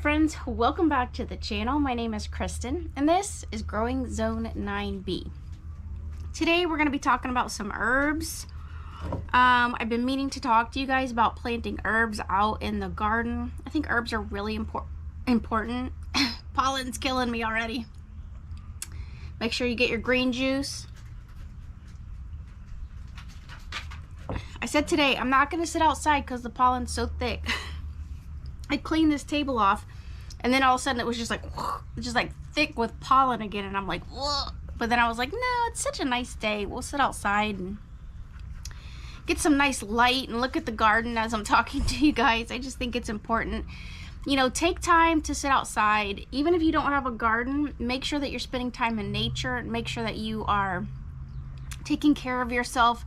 friends, welcome back to the channel. My name is Kristen and this is Growing Zone 9B. Today we're going to be talking about some herbs. I've been meaning to talk to you guys about planting herbs out in the garden. I think herbs are really important. Pollen's killing me already. Make sure you get your green juice. I said today I'm not going to sit outside because the pollen's so thick. I cleaned this table off and then all of a sudden it was just like thick with pollen again, and I'm like, whoa. But then I was like, no, it's such a nice day, we'll sit outside and get some nice light and look at the garden as I'm talking to you guys. I just think it's important, you know, take time to sit outside. Even if you don't have a garden, make sure that you're spending time in nature and make sure that you are taking care of yourself.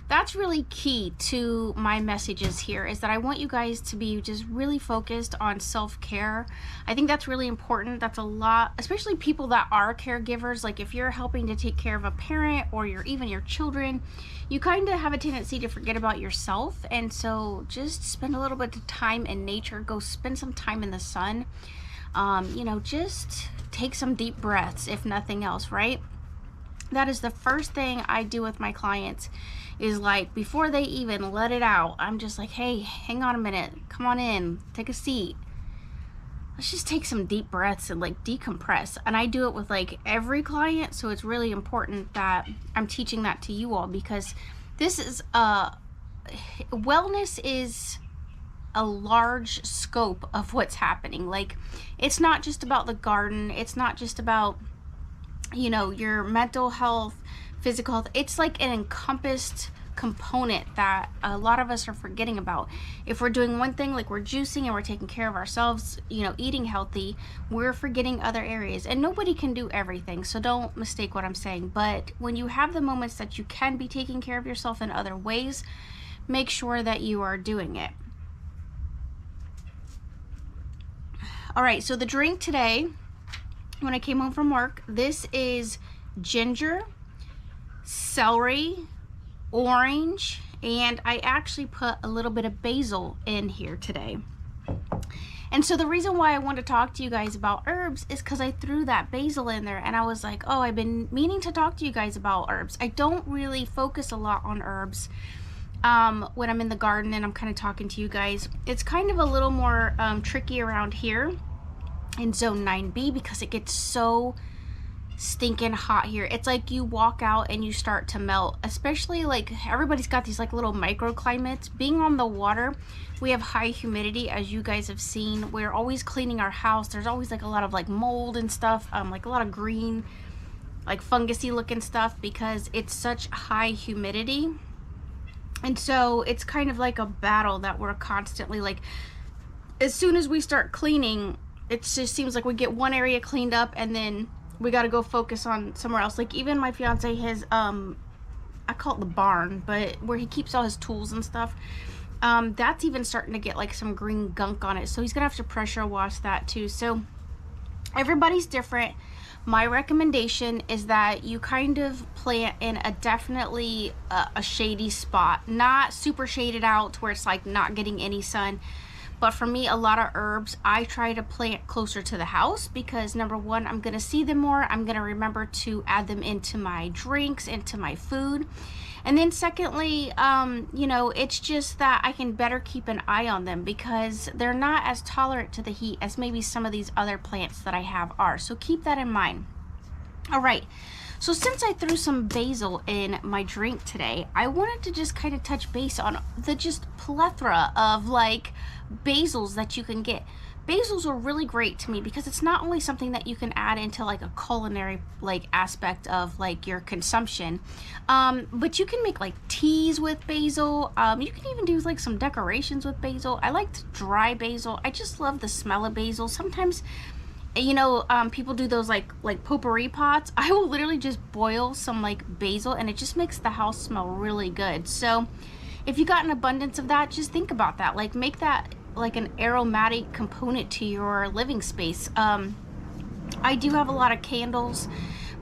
That's really key to my messages here, is that I want you guys to be just really focused on self-care. I think that's really important. That's a lot, especially people that are caregivers. Like if you're helping to take care of a parent or even your children, you kind of have a tendency to forget about yourself. And so just spend a little bit of time in nature. Go spend some time in the sun. You know, just take some deep breaths, if nothing else, right? That is the first thing I do with my clients, is like before they even let it out, I'm just like, hey, hang on a minute, come on in, take a seat, let's just take some deep breaths and like decompress. And I do it with like every client, so it's really important that I'm teaching that to you all, because this is wellness is a large scope of what's happening. Like it's not just about the garden, it's not just about, you know, your mental health, physical health. It's like an encompassed component that a lot of us are forgetting about. If we're doing one thing, like we're juicing and we're taking care of ourselves, you know, eating healthy, we're forgetting other areas, and nobody can do everything, so don't mistake what I'm saying. But when you have the moments that you can be taking care of yourself in other ways, make sure that you are doing it. All right, so the drink today, when I came home from work, this is ginger, celery, orange, and I actually put a little bit of basil in here today. And so the reason why I want to talk to you guys about herbs is because I threw that basil in there and I was like, oh, I've been meaning to talk to you guys about herbs. I don't really focus a lot on herbs when I'm in the garden and I'm kind of talking to you guys. It's kind of a little more tricky around here in Zone 9B because it gets so stinking hot here. It's like you walk out and you start to melt, especially like everybody's got these like little microclimates. Being on the water, we have high humidity, as you guys have seen. We're always cleaning our house. There's always like a lot of like mold and stuff, like a lot of green, like fungusy looking stuff, because it's such high humidity. And so it's kind of like a battle that we're constantly like, as soon as we start cleaning, it just seems like we get one area cleaned up and then we got to go focus on somewhere else. Like even my fiance has I call it the barn, but where he keeps all his tools and stuff, that's even starting to get like some green gunk on it, so he's gonna have to pressure wash that too. So everybody's different. My recommendation is that you kind of plant in a definitely a shady spot, not super shaded out to where it's like not getting any sun. But for me, a lot of herbs, I try to plant closer to the house because number one, I'm gonna see them more. I'm gonna remember to add them into my drinks, into my food. And then secondly, you know, it's just that I can better keep an eye on them because they're not as tolerant to the heat as maybe some of these other plants that I have are. So keep that in mind. All right. So since I threw some basil in my drink today, I wanted to just kind of touch base on the just plethora of like basils that you can get. Basils are really great to me because it's not only something that you can add into like a culinary like aspect of like your consumption, but you can make like teas with basil. You can even do like some decorations with basil. I like to dry basil. I just love the smell of basil. Sometimes, you know, people do those like potpourri pots. I will literally just boil some like basil and it just makes the house smell really good. So if you got an abundance of that, just think about that. Like make that like an aromatic component to your living space. I do have a lot of candles,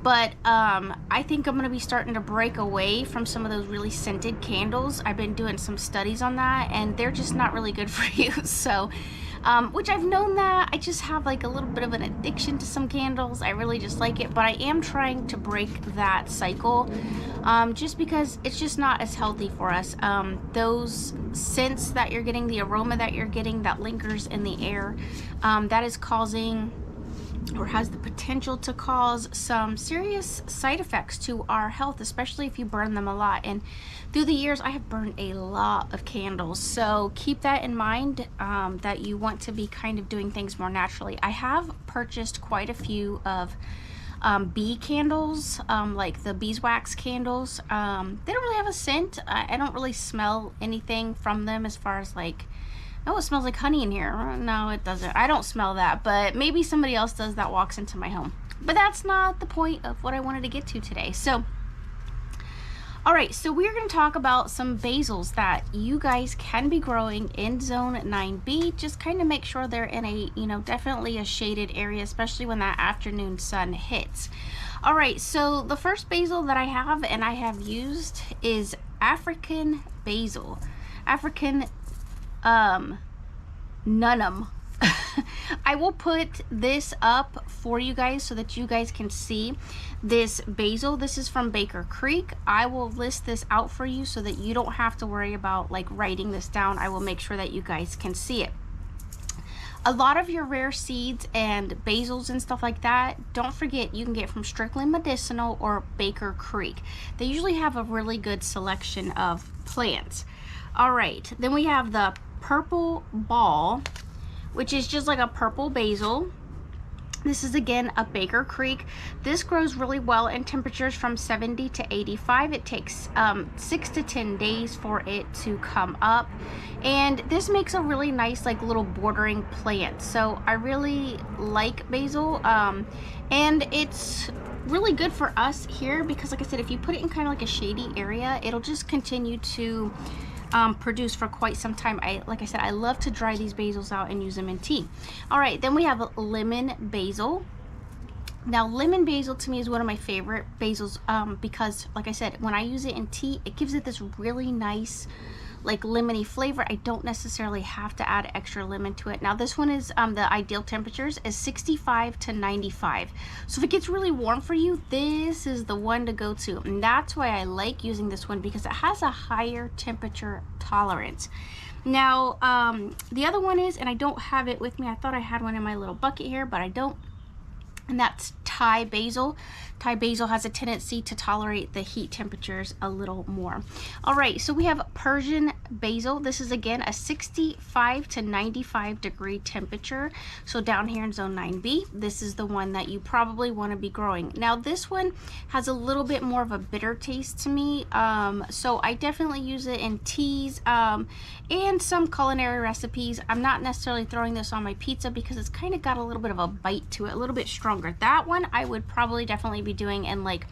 but I think I'm gonna be starting to break away from some of those really scented candles. I've been doing some studies on that and they're just not really good for you. So which I've known that I just have like a little bit of an addiction to some candles. I really just like it, but I am trying to break that cycle, just because it's just not as healthy for us. Those scents that you're getting, the aroma that you're getting that lingers in the air, that is causing, or has the potential to cause, some serious side effects to our health, especially if you burn them a lot. And through the years, I have burned a lot of candles, so keep that in mind, that you want to be kind of doing things more naturally. I have purchased quite a few of bee candles, like the beeswax candles. They don't really have a scent. I don't really smell anything from them as far as like, oh, it smells like honey in here. No, it doesn't. I don't smell that, but maybe somebody else does that walks into my home. But that's not the point of what I wanted to get to today. So, all right, so we're going to talk about some basils that you guys can be growing in Zone 9B. Just kind of make sure they're in a, definitely a shaded area, especially when that afternoon sun hits. All right, so the first basil that I have and I have used is African basil. African Nunum. I will put this up for you guys so that you guys can see this basil. This is from Baker Creek. I will list this out for you so that you don't have to worry about like writing this down. I will make sure that you guys can see it. A lot of your rare seeds and basils and stuff like that, don't forget, you can get from Strictly Medicinal or Baker Creek. They usually have a really good selection of plants. All right, then we have the Purple Ball, which is just like a purple basil. This is again a Baker Creek. This grows really well in temperatures from 70 to 85. It takes 6 to 10 days for it to come up, and this makes a really nice like little bordering plant. So I really like basil, and it's really good for us here because, like I said, if you put it in kind of like a shady area, it'll just continue to produce for quite some time. Like I said, I love to dry these basils out and use them in tea. All right, then we have lemon basil. Now, lemon basil to me is one of my favorite basils, because, like I said, when I use it in tea, it gives it this really nice, like lemony flavor. I don't necessarily have to add extra lemon to it. Now this one is the ideal temperatures is 65 to 95. So if it gets really warm for you, this is the one to go to. And that's why I like using this one, because it has a higher temperature tolerance. Now the other one is, and I don't have it with me, I thought I had one in my little bucket here, but I don't, and that's Thai basil. Thai basil has a tendency to tolerate the heat temperatures a little more. All right, so we have Persian basil. This is again a 65 to 95 degree temperature. So down here in Zone 9B, this is the one that you probably want to be growing. Now this one has a little bit more of a bitter taste to me, so I definitely use it in teas and some culinary recipes. I'm not necessarily throwing this on my pizza because it's kind of got a little bit of a bite to it, a little bit stronger. That one I would probably definitely be doing in like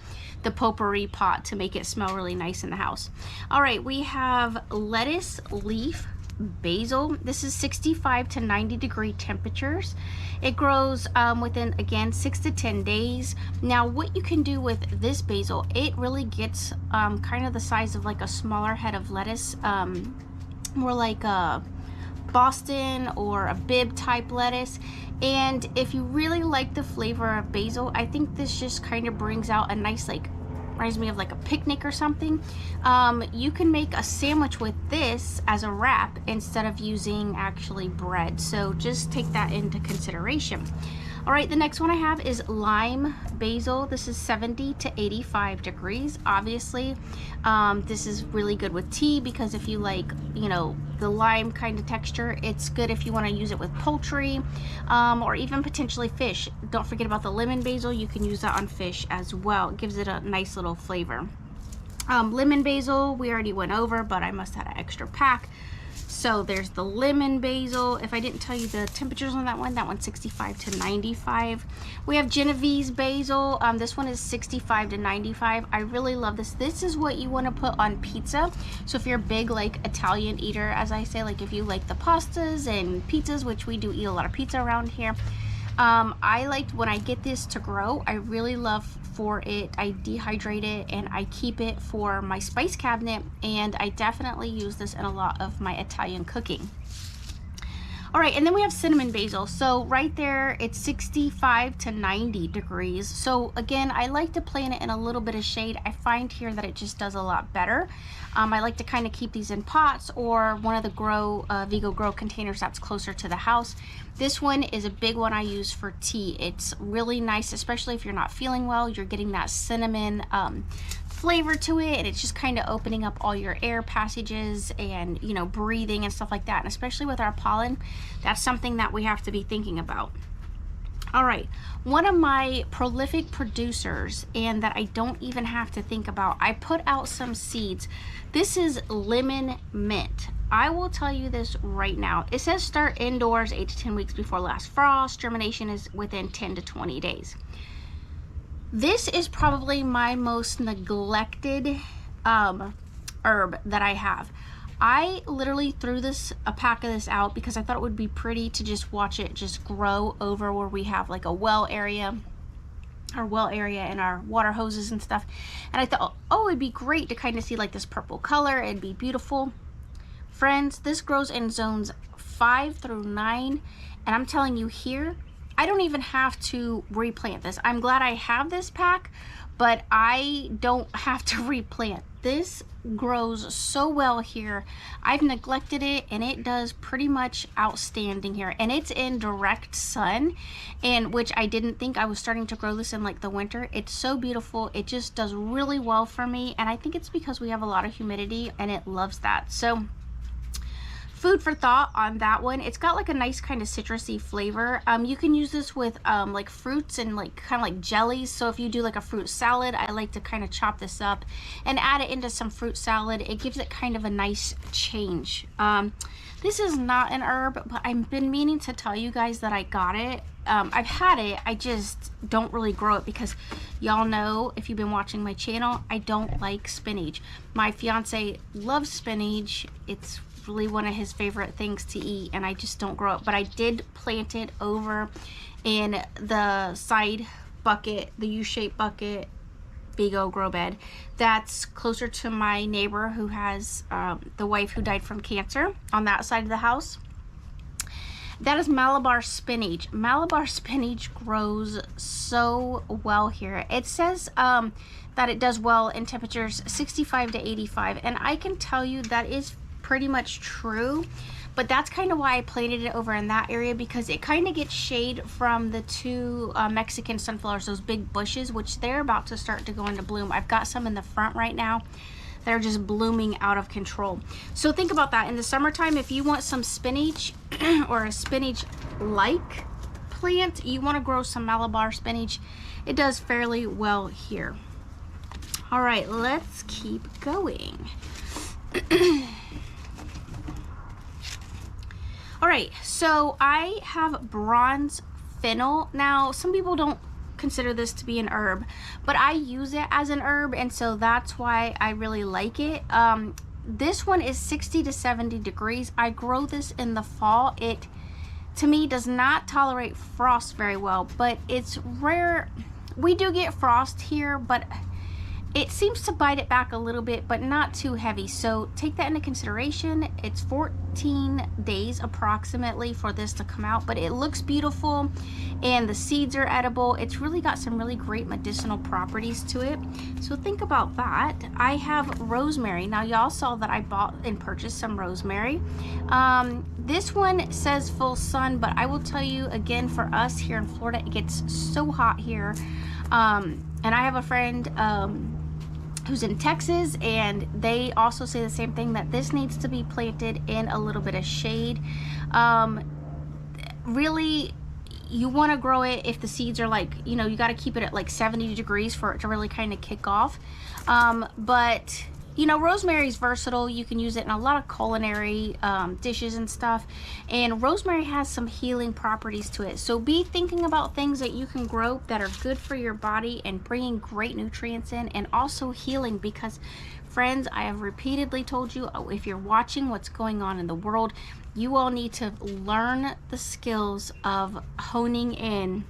the potpourri pot to make it smell really nice in the house. All right, we have lettuce leaf basil. This is 65 to 90 degree temperatures. It grows within, again, 6 to 10 days. Now what you can do with this basil, it really gets kind of the size of like a smaller head of lettuce, more like a Boston or a Bibb type lettuce. And if you really like the flavor of basil, I think this just kind of brings out a nice, like, reminds me of like a picnic or something. You can make a sandwich with this as a wrap instead of using actually bread. So just take that into consideration. All right, the next one I have is lime basil. This is 70 to 85 degrees. Obviously, this is really good with tea because if you like, you know, the lime kind of texture, it's good if you want to use it with poultry, or even potentially fish. Don't forget about the lemon basil. You can use that on fish as well. It gives it a nice little flavor. Lemon basil, we already went over, but I must have an extra pack. So there's the lemon basil. If I didn't tell you the temperatures on that one's 65 to 95. We have Genovese basil. This one is 65 to 95. I really love this. This is what you want to put on pizza. So if you're a big like Italian eater, as I say, like if you like the pastas and pizzas, which we do eat a lot of pizza around here, I like when I get this to grow, I really love for it, I dehydrate it and I keep it for my spice cabinet, and I definitely use this in a lot of my Italian cooking. All right, and then we have cinnamon basil. So right there, it's 65 to 90 degrees. So again, I like to plant it in a little bit of shade. I find here that it just does a lot better. I like to kind of keep these in pots or one of the Vigo Grow containers that's closer to the house. This one is a big one I use for tea. It's really nice, especially if you're not feeling well. You're getting that cinnamon flavor to it, and it's just kind of opening up all your air passages and, you know, breathing and stuff like that. And especially with our pollen, that's something that we have to be thinking about. All right, one of my prolific producers, and that I don't even have to think about, I put out some seeds. This is lemon mint. I will tell you this right now. It says start indoors 8 to 10 weeks before last frost. Germination is within 10 to 20 days. This is probably my most neglected herb that I have. I literally threw a pack of this out because I thought it would be pretty to just watch it just grow over where we have like a well area and our water hoses and stuff. And I thought, oh, it'd be great to kind of see like this purple color. It'd be beautiful. Friends, this grows in zones 5 through 9. And I'm telling you here, I don't even have to replant this. I'm glad I have this pack, but I don't have to replant. This grows so well here. I've neglected it, and it does pretty much outstanding here. And it's in direct sun, and which I didn't think. I was starting to grow this in like the winter. It's so beautiful. It just does really well for me, and I think it's because we have a lot of humidity and it loves that. So food for thought on that one. It's got like a nice kind of citrusy flavor. You can use this with like fruits and like kind of like jellies. So if you do like a fruit salad, I like to kind of chop this up and add it into some fruit salad. It gives it kind of a nice change. This is not an herb, but I've been meaning to tell you guys that I got it. I've had it, I just don't really grow it because y'all know, if you've been watching my channel, I don't like spinach. My fiance loves spinach. It's really one of his favorite things to eat, and I just don't grow it. But I did plant it over in the side bucket, the U-shaped bucket, Vigo grow bed that's closer to my neighbor who has the wife who died from cancer on that side of the house. That is Malabar spinach. Malabar spinach grows so well here. It says that it does well in temperatures 65 to 85, and I can tell you that is pretty much true, but that's kind of why I planted it over in that area, because it kind of gets shade from the two Mexican sunflowers, those big bushes, which they're about to start to go into bloom. I've got some in the front right now that are just blooming out of control. So think about that in the summertime. If you want some spinach or a spinach like plant, you want to grow some Malabar spinach. It does fairly well here. All right, let's keep going. All right, so I have bronze fennel. Now, some people don't consider this to be an herb, but I use it as an herb, and so that's why I really like it. This one is 60 to 70 degrees. I grow this in the fall. It, to me, does not tolerate frost very well, but it's rare. We do get frost here, but it seems to bite it back a little bit, but not too heavy. So take that into consideration. It's 14 days approximately for this to come out, but it looks beautiful and the seeds are edible. It's really got some really great medicinal properties to it. So think about that. I have rosemary. Now y'all saw that I bought and purchased some rosemary. This one says full sun, but I will tell you again, for us here in Florida, it gets so hot here. And I have a friend who's in Texas, and they also say the same thing, that this needs to be planted in a little bit of shade. Really, you want to grow it if the seeds are like, you know, you got to keep it at like 70 degrees for it to really kind of kick off. But you know, rosemary is versatile. You can use it in a lot of culinary dishes and stuff. And rosemary has some healing properties to it. So be thinking about things that you can grow that are good for your body and bringing great nutrients in, and also healing, because friends, I have repeatedly told you, if you're watching what's going on in the world, you all need to learn the skills of honing in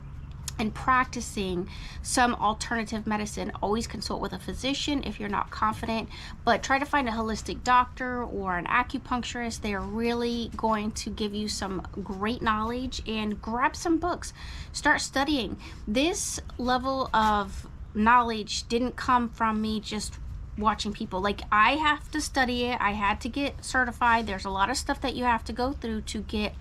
and practicing some alternative medicine. Always consult with a physician if you're not confident, but try to find a holistic doctor or an acupuncturist. They are really going to give you some great knowledge, and grab some books. Start studying. This level of knowledge didn't come from me just watching people. Like, I have to study it. I had to get certified. There's a lot of stuff that you have to go through to get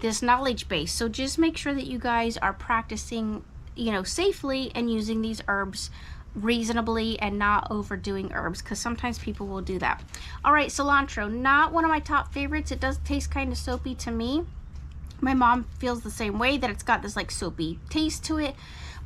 this knowledge base. So just make sure that you guys are practicing, you know, safely and using these herbs reasonably and not overdoing herbs, because sometimes people will do that. All right, cilantro, not one of my top favorites. It does taste kind of soapy to me. My mom feels the same way, that it's got this like soapy taste to it,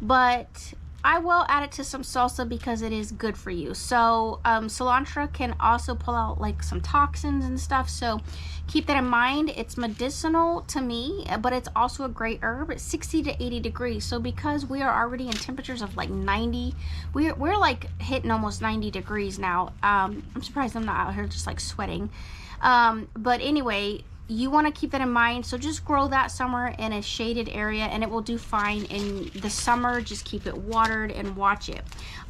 but I will add it to some salsa because it is good for you. So cilantro can also pull out like some toxins and stuff, so keep that in mind. It's medicinal to me, but it's also a great herb. It's 60 to 80 degrees. So because we are already in temperatures of like 90, we're like hitting almost 90 degrees now. I'm surprised I'm not out here just like sweating. But anyway, you want to keep that in mind. So just grow that somewhere in a shaded area and it will do fine in the summer. Just keep it watered and watch it.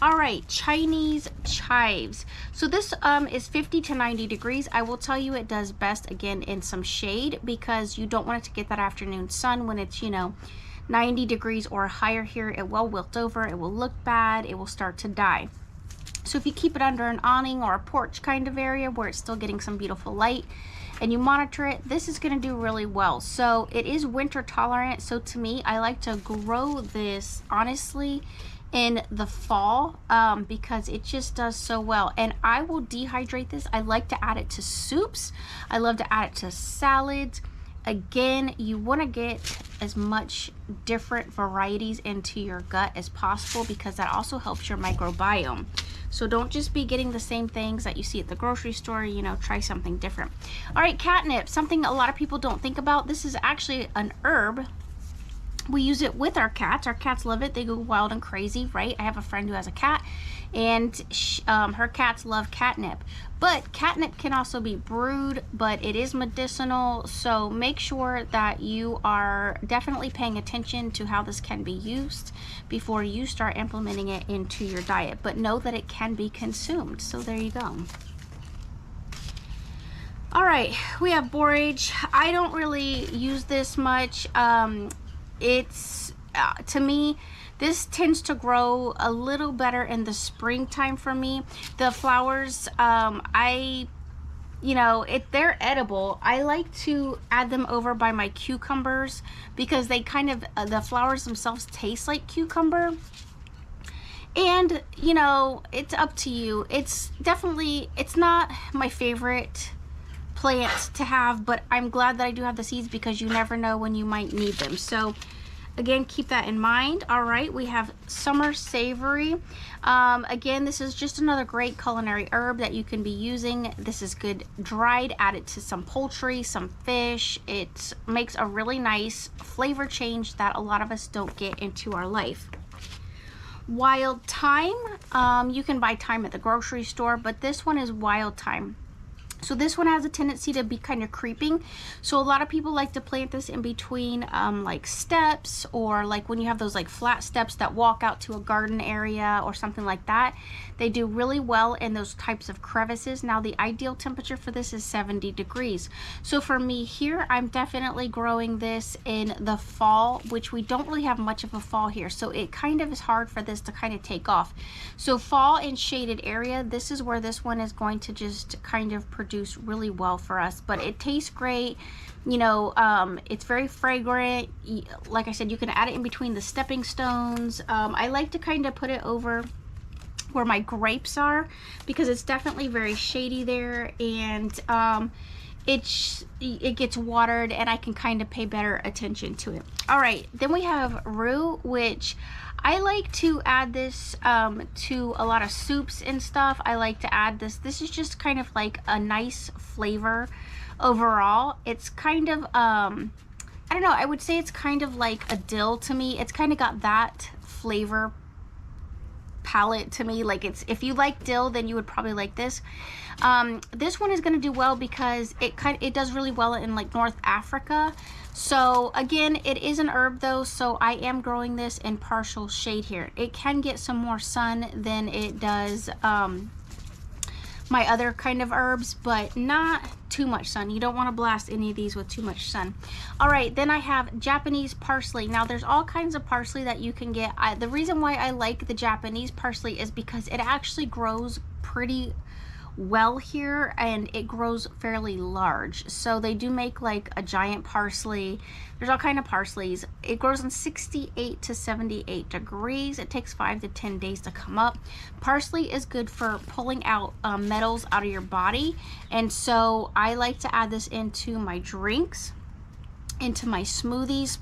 All right, Chinese chives. So this is 50 to 90 degrees. I will tell you it does best again in some shade, because you don't want it to get that afternoon sun when it's, you know, 90 degrees or higher here. It will wilt over, it will look bad, it will start to die. So if you keep it under an awning or a porch kind of area where it's still getting some beautiful light, and you monitor it, this is going to do really well. So it is winter tolerant. So to me, I like to grow this honestly in the fall because it just does so well. And I will dehydrate this. I like to add it to soups. I love to add it to salads. Again, you want to get as much different varieties into your gut as possible, because that also helps your microbiome. So don't just be getting the same things that you see at the grocery store, you know, try something different. All right, catnip, something a lot of people don't think about. This is actually an herb. We use it with our cats. Our cats love it. They go wild and crazy, right? I have a friend who has a cat, and her cats love catnip. But catnip can also be brewed, but it is medicinal. So make sure that you are definitely paying attention to how this can be used before you start implementing it into your diet. But know that it can be consumed. So there you go. All right, we have borage. I don't really use this much. It's to me, this tends to grow a little better in the springtime for me. The flowers, you know, they're edible. I like to add them over by my cucumbers because they kind of, the flowers themselves taste like cucumber. And, you know, it's up to you. It's definitely, it's not my favorite plant to have, but I'm glad that I do have the seeds because you never know when you might need them. So again, keep that in mind. All right, we have summer savory. Again, this is just another great culinary herb that you can be using. This is good dried, add it to some poultry, some fish. It makes a really nice flavor change that a lot of us don't get into our life. Wild thyme, you can buy thyme at the grocery store, but this one is wild thyme. So this one has a tendency to be kind of creeping. So a lot of people like to plant this in between like steps, or like when you have those like flat steps that walk out to a garden area or something like that. They do really well in those types of crevices. Now the ideal temperature for this is 70 degrees. So for me here, I'm definitely growing this in the fall, which we don't really have much of a fall here. So it kind of is hard for this to kind of take off. So fall in shaded area, this is where this one is going to just kind of produce really well for us. But it tastes great. You know, it's very fragrant. Like I said, you can add it in between the stepping stones. I like to kind of put it over where my grapes are because it's definitely very shady there, and it gets watered and I can kind of pay better attention to it. All right, then we have rue, which I like to add this to a lot of soups and stuff. I like to add this. This is just kind of like a nice flavor overall. It's kind of, I don't know, I would say it's kind of like a dill to me. It's kind of got that flavor palate to me. Like, it's, if you like dill, then you would probably like this. This one is going to do well because it does really well in like North Africa. So again, it is an herb though, so I am growing this in partial shade here. It can get some more sun than it does my other kind of herbs, but not too much sun. You don't want to blast any of these with too much sun. All right, then I have Japanese parsley. Now there's all kinds of parsley that you can get. The reason why I like the Japanese parsley is because it actually grows pretty well here, and it grows fairly large. So they do make like a giant parsley. There's all kind of parsleys. It grows in 68 to 78 degrees. It takes 5 to 10 days to come up. Parsley is good for pulling out metals out of your body, and so I like to add this into my drinks, into my smoothies.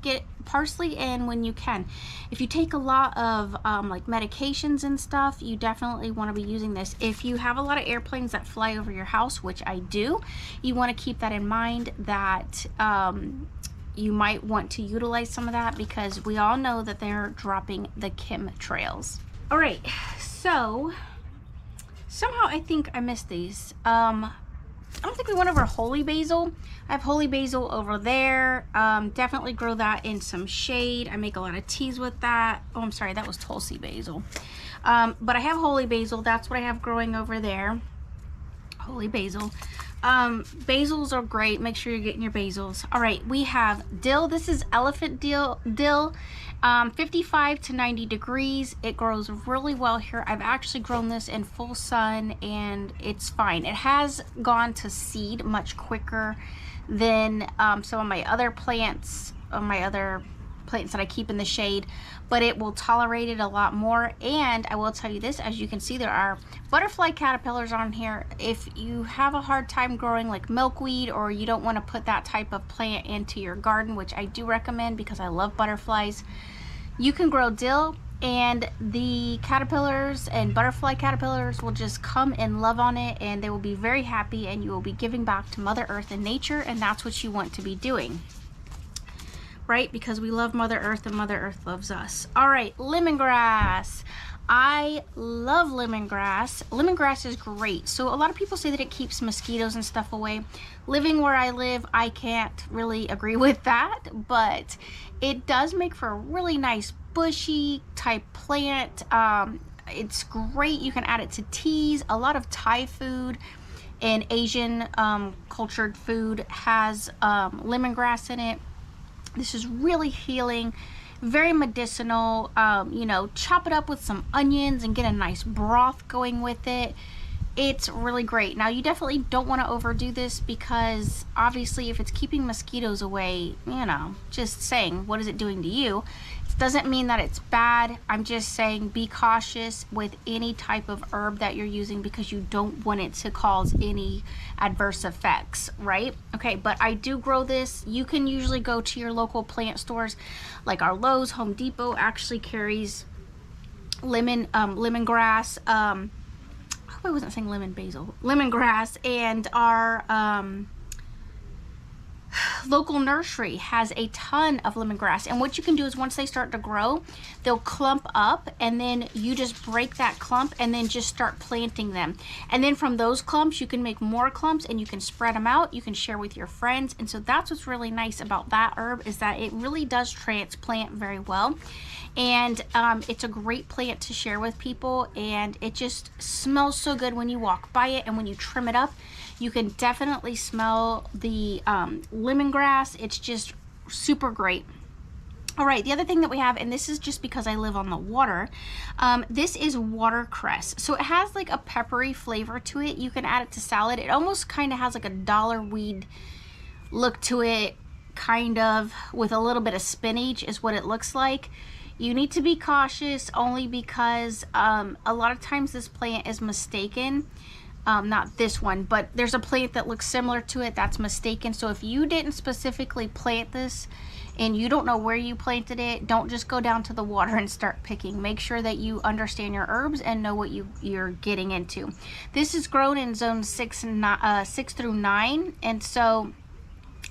Get parsley in when you can. If you take a lot of like medications and stuff, you definitely want to be using this. If you have a lot of airplanes that fly over your house, which I do, you want to keep that in mind, that you might want to utilize some of that, because we all know that they're dropping the chemtrails. All right, so somehow I think I missed these. I don't think we went over holy basil. I have holy basil over there. Definitely grow that in some shade. I make a lot of teas with that. Oh, I'm sorry, that was Tulsi basil. But I have holy basil. That's what I have growing over there. Holy basil. Basils are great. Make sure you're getting your basils. All right, we have dill. This is elephant dill. 55 to 90 degrees. It grows really well here. I've actually grown this in full sun and it's fine. It has gone to seed much quicker than some of my other plants, that I keep in the shade, but it will tolerate it a lot more. And I will tell you this, as you can see, there are butterfly caterpillars on here. If you have a hard time growing like milkweed, or you don't want to put that type of plant into your garden, which I do recommend because I love butterflies, you can grow dill, and the caterpillars and butterfly caterpillars will just come and love on it, and they will be very happy, and you will be giving back to Mother Earth and nature, and that's what you want to be doing, right? Because we love Mother Earth and Mother Earth loves us. All right, lemongrass. I love lemongrass. Lemongrass is great. So a lot of people say that it keeps mosquitoes and stuff away. Living where I live, I can't really agree with that, but it does make for a really nice bushy type plant. It's great. You can add it to teas. A lot of Thai food and Asian cultured food has lemongrass in it. This is really healing, very medicinal. You know, chop it up with some onions and get a nice broth going with it. It's really great. Now, you definitely don't want to overdo this, because obviously if it's keeping mosquitoes away, you know, just saying, what is it doing to you? It doesn't mean that it's bad. I'm just saying be cautious with any type of herb that you're using, because you don't want it to cause any adverse effects, right? Okay, but I do grow this. You can usually go to your local plant stores, like our Lowe's, Home Depot actually carries lemongrass. I hope I wasn't saying lemon basil. Lemongrass. And our local nursery has a ton of lemongrass, and what you can do is, once they start to grow, they'll clump up, and then you just break that clump and then just start planting them, and then from those clumps you can make more clumps, and you can spread them out, you can share with your friends. And so that's what's really nice about that herb, is that it really does transplant very well, and it's a great plant to share with people, and it just smells so good when you walk by it, and when you trim it up, you can definitely smell the lemongrass. It's just super great. All right, the other thing that we have, and this is just because I live on the water, this is watercress. So it has like a peppery flavor to it. You can add it to salad. It almost kind of has like a dollar weed look to it, kind of, with a little bit of spinach is what it looks like. You need to be cautious, only because a lot of times this plant is mistaken. Not this one, but there's a plant that looks similar to it that's mistaken. So if you didn't specifically plant this and you don't know where you planted it, don't just go down to the water and start picking. Make sure that you understand your herbs and know what you're getting into. This is grown in zone 6 through 9, and so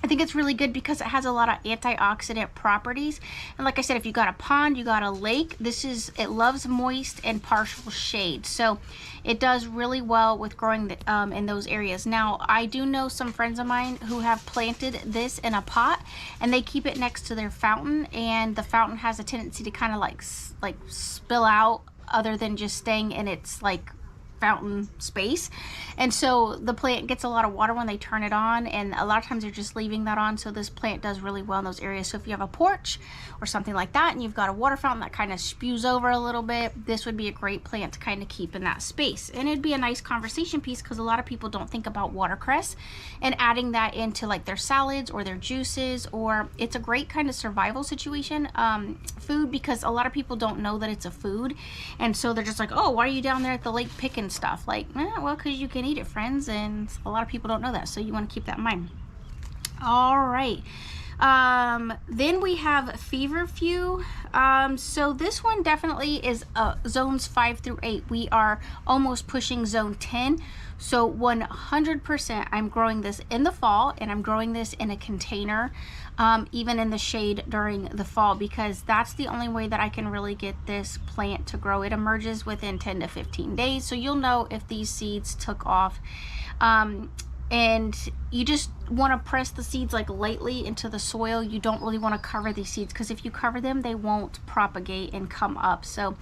I think it's really good because it has a lot of antioxidant properties. And like I said, if you got a pond, you got a lake, it loves moist and partial shade. So it does really well with growing in those areas. Now, I do know some friends of mine who have planted this in a pot and they keep it next to their fountain, and the fountain has a tendency to kind of like spill out other than just staying in its like fountain space. And so the plant gets a lot of water when they turn it on, and a lot of times they're just leaving that on. So this plant does really well in those areas. So if you have a porch or something like that and you've got a water fountain that kind of spews over a little bit, this would be a great plant to kind of keep in that space. And it'd be a nice conversation piece because a lot of people don't think about watercress and adding that into like their salads or their juices, or it's a great kind of survival situation food, because a lot of people don't know that it's a food, and so they're just like, oh, why are you down there at the lake picking stuff? Like, well, because you can eat it, friends, and a lot of people don't know that, so you want to keep that in mind. All right, then we have feverfew. So this one definitely is zones 5 through 8. We are almost pushing zone 10. So 100% I'm growing this in the fall, and I'm growing this in a container, even in the shade during the fall, because that's the only way that I can really get this plant to grow. It emerges within 10 to 15 days. So you'll know if these seeds took off. And you just want to press the seeds like lightly into the soil. You don't really want to cover these seeds, because if you cover them, they won't propagate and come up. So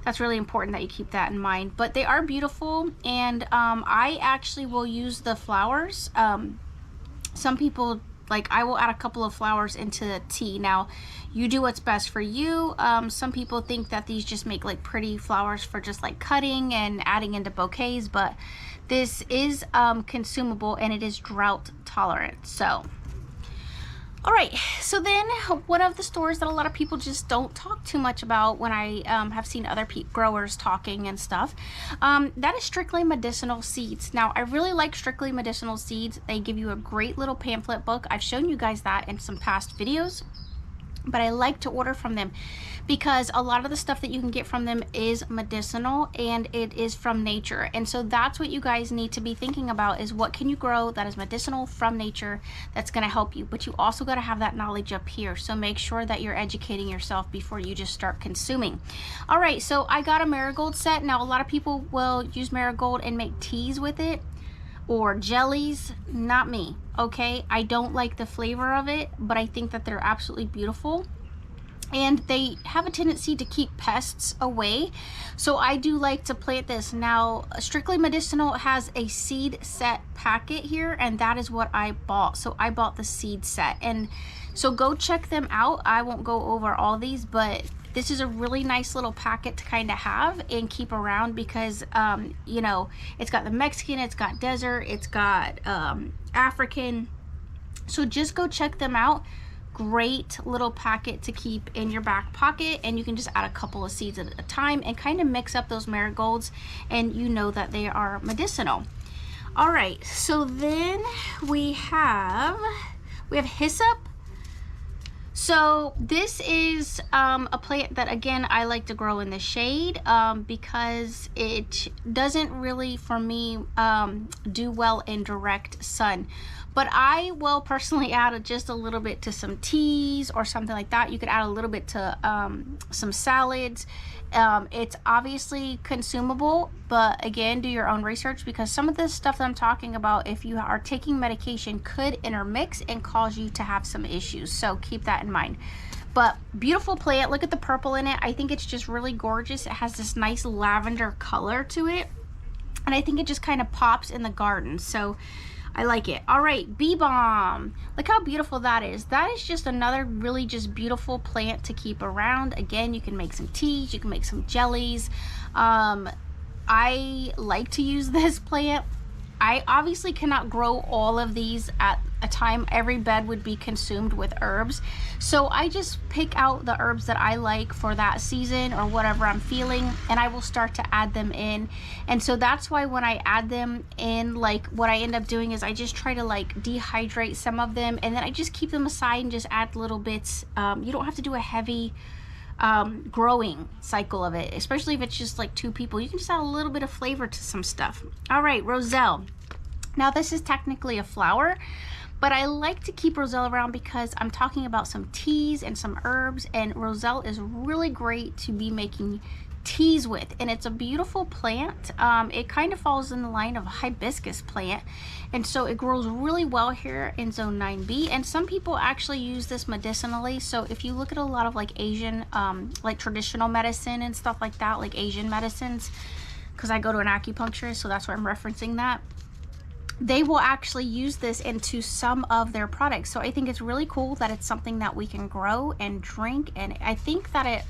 that's really important that you keep that in mind. But they are beautiful, and I actually will use the flowers. Some people, like, I will add a couple of flowers into the tea. Now, you do what's best for you. Some people think that these just make like pretty flowers for just like cutting and adding into bouquets, but this is consumable and it is drought tolerant. So, all right, so then one of the stores that a lot of people just don't talk too much about, when I have seen other growers talking and stuff, that is Strictly Medicinal Seeds. Now, I really like Strictly Medicinal Seeds. They give you a great little pamphlet book. I've shown you guys that in some past videos, but I like to order from them because a lot of the stuff that you can get from them is medicinal and it is from nature. And so that's what you guys need to be thinking about, is what can you grow that is medicinal from nature that's going to help you. But you also got to have that knowledge up here. So make sure that you're educating yourself before you just start consuming. All right, so I got a marigold set. Now, a lot of people will use marigold and make teas with it or jellies. Not me, okay? I don't like the flavor of it, but I think that they're absolutely beautiful, and they have a tendency to keep pests away. So I do like to plant this. Now, Strictly Medicinal has a seed set packet here, and that is what I bought. So I bought the seed set, and so go check them out. I won't go over all these, but this is a really nice little packet to kind of have and keep around, because you know, it's got the Mexican, it's got desert, it's got African. So just go check them out. Great little packet to keep in your back pocket, and you can just add a couple of seeds at a time and kind of mix up those marigolds, and you know that they are medicinal. All right, so then we have hyssop. So this is a plant that, again, I like to grow in the shade because it doesn't really, for me, do well in direct sun. But I will personally add just a little bit to some teas or something like that. You could add a little bit to some salads. It's obviously consumable, but again, do your own research, because some of this stuff that I'm talking about, if you are taking medication, could intermix and cause you to have some issues. So keep that in mind. But beautiful plant. Look at the purple in it. I think it's just really gorgeous. It has this nice lavender color to it, and I think it just kind of pops in the garden. So I like it. All right, bee balm. Look how beautiful that is. That is just another really just beautiful plant to keep around. Again, you can make some teas, you can make some jellies. I like to use this plant. I obviously cannot grow all of these at a time. Every bed would be consumed with herbs. So I just pick out the herbs that I like for that season or whatever I'm feeling, and I will start to add them in. And so that's why when I add them in, like, what I end up doing is I just try to like dehydrate some of them, and then I just keep them aside and just add little bits. You don't have to do a heavy growing cycle of it, especially if it's just like 2 people. You can just add a little bit of flavor to some stuff. All right, roselle. Now this is technically a flower, But I like to keep roselle around because I'm talking about some teas and some herbs, and roselle is really great to be making teas with, and it's a beautiful plant. It kind of falls in the line of a hibiscus plant, and so it grows really well here in zone 9B, and some people actually use this medicinally. So if you look at a lot of like Asian like traditional medicine and stuff like that, like Asian medicines, because I go to an acupuncturist, so that's why I'm referencing that, they will actually use this into some of their products. So I think it's really cool that it's something that we can grow and drink, and I think that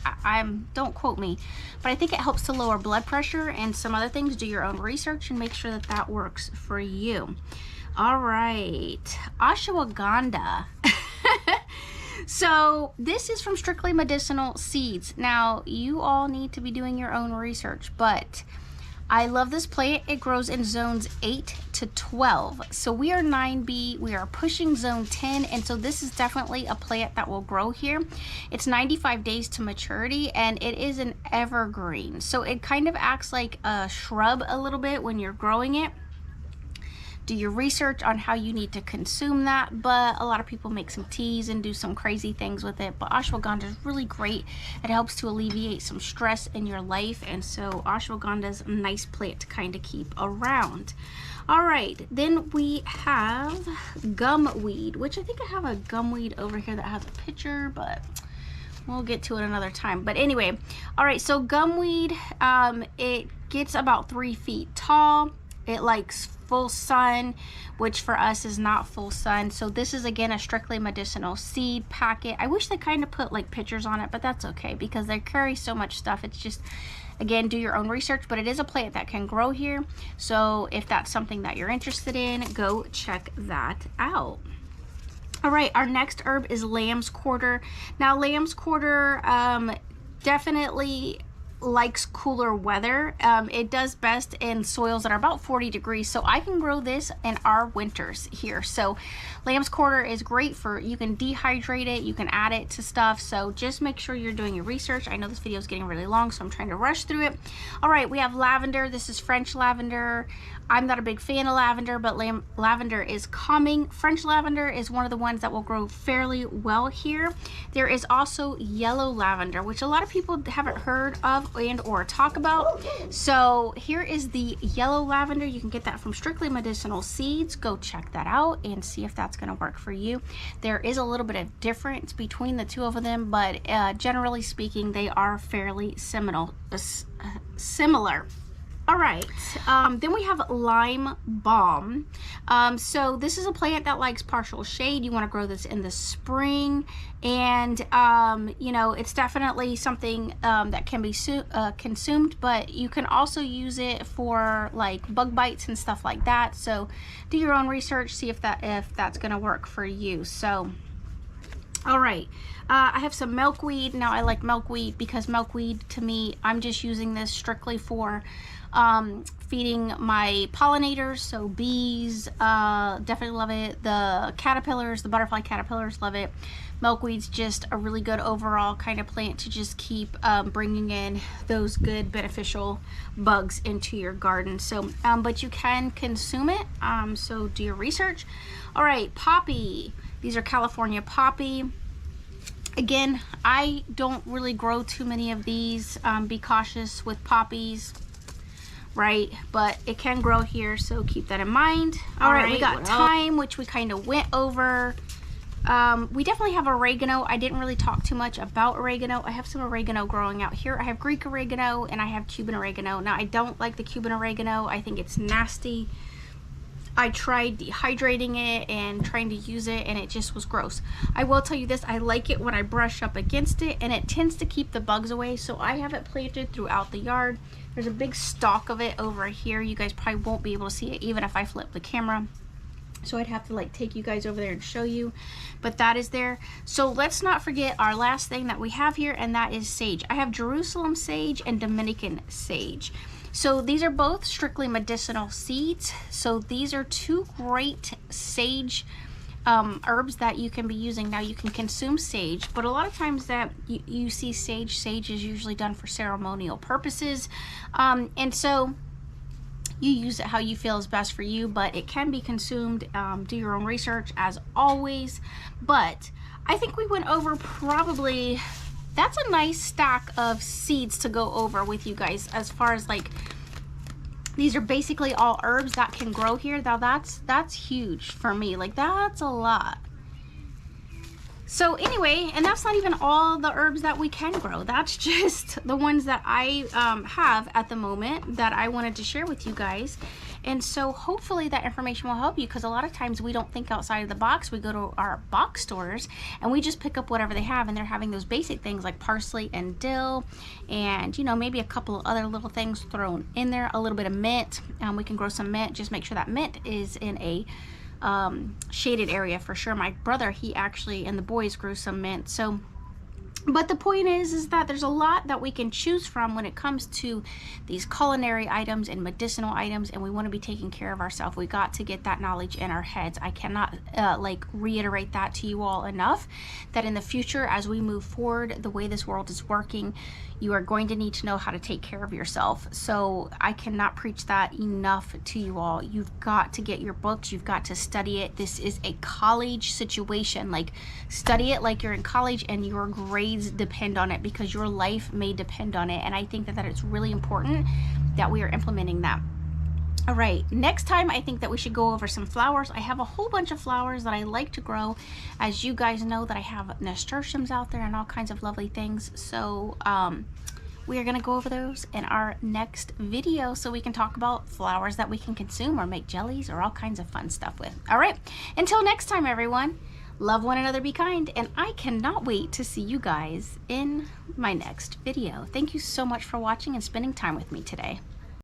don't quote me, but I think it helps to lower blood pressure and some other things. Do your own research and make sure that that works for you. All right, ashwagandha. So this is from Strictly Medicinal Seeds. Now you all need to be doing your own research, but I love this plant. It grows in zones 8 to 12. So we are 9B, we are pushing zone 10, and so this is definitely a plant that will grow here. It's 95 days to maturity, and it is an evergreen. So it kind of acts like a shrub a little bit when you're growing it. Do your research on how you need to consume that, but a lot of people make some teas and do some crazy things with it. But ashwagandha is really great. It helps to alleviate some stress in your life, and so ashwagandha is a nice plant to kind of keep around. All right, then we have gumweed, which I think I have a gumweed over here that has a picture, but we'll get to it another time. But anyway, all right, so gumweed, it gets about 3 feet tall. It likes full sun, which for us is not full sun. So this is again a Strictly Medicinal seed packet. I wish they kind of put like pictures on it, but that's okay because they carry so much stuff. It's just, again, do your own research, but it is a plant that can grow here. So if that's something that you're interested in, go check that out. All right, our next herb is lamb's quarter. Now lamb's quarter definitely likes cooler weather. It does best in soils that are about 40 degrees, so I can grow this in our winters here. So lamb's quarter is great for, you can dehydrate it, you can add it to stuff, so just make sure you're doing your research. I know this video is getting really long, so I'm trying to rush through it. All right, we have lavender. This is French lavender. I'm not a big fan of lavender, but lavender is calming. French lavender is one of the ones that will grow fairly well here. There is also yellow lavender, which a lot of people haven't heard of and or talk about. So here is the yellow lavender. You can get that from Strictly Medicinal Seeds. Go check that out and see if that's going to work for you. There is a little bit of difference between the two of them, but generally speaking, they are fairly similar. All right, then we have lime balm. So this is a plant that likes partial shade. You want to grow this in the spring, and you know, it's definitely something that can be consumed, but you can also use it for like bug bites and stuff like that. So do your own research, see if that's going to work for you. So all right, I have some milkweed. Now I like milkweed because milkweed, to me, I'm just using this strictly for feeding my pollinators, so bees definitely love it. The caterpillars, the butterfly caterpillars love it. Milkweed's just a really good overall kind of plant to just keep bringing in those good beneficial bugs into your garden. So but you can consume it, so do your research. All right, poppy. These are California poppy. Again, I don't really grow too many of these. Be cautious with poppies, right? But it can grow here, so keep that in mind. All right, we got thyme, which we kind of went over. We definitely have oregano. I didn't really talk too much about oregano. I have some oregano growing out here. I have Greek oregano and I have Cuban oregano. Now, I don't like the Cuban oregano. I think it's nasty. I tried dehydrating it and trying to use it, and it just was gross. I will tell you this, I like it when I brush up against it, and it tends to keep the bugs away, so I have it planted throughout the yard. There's a big stalk of it over here. You guys probably won't be able to see it even if I flip the camera, so I'd have to like take you guys over there and show you, but that is there. So let's not forget our last thing that we have here, and that is sage. I have Jerusalem sage and Dominican sage. So these are both Strictly Medicinal Seeds. So these are two great sage herbs that you can be using. Now you can consume sage, but a lot of times that you see sage is usually done for ceremonial purposes. And so You use it how you feel is best for you, but it can be consumed. Do your own research as always. But I think we went over probably, that's a nice stack of seeds to go over with you guys, as far as like, these are basically all herbs that can grow here. Now that's huge for me. Like, that's a lot. So anyway, and that's not even all the herbs that we can grow. That's just the ones that I have at the moment that I wanted to share with you guys. And so hopefully that information will help you, because a lot of times we don't think outside of the box. We go to our box stores and we just pick up whatever they have, and they're having those basic things like parsley and dill and, you know, maybe a couple of other little things thrown in there, a little bit of mint. We can grow some mint. Just make sure that mint is in a shaded area for sure. My brother, he actually, and the boys grew some mint. So, but the point is that there's a lot that we can choose from when it comes to these culinary items and medicinal items, and we want to be taking care of ourselves. We got to get that knowledge in our heads. I cannot like reiterate that to you all enough, that in the future, as we move forward, the way this world is working, you are going to need to know how to take care of yourself. So I cannot preach that enough to you all. You've got to get your books. You've got to study it. This is a college situation. Like, study it like you're in college, and your grades depend on it, because your life may depend on it. And I think that it's really important that we are implementing that. All right, next time I think that we should go over some flowers. I have a whole bunch of flowers that I like to grow. As you guys know, that I have nasturtiums out there and all kinds of lovely things. So we are gonna go over those in our next video, so we can talk about flowers that we can consume or make jellies or all kinds of fun stuff with. All right, until next time, everyone, love one another, be kind, and I cannot wait to see you guys in my next video. Thank you so much for watching and spending time with me today.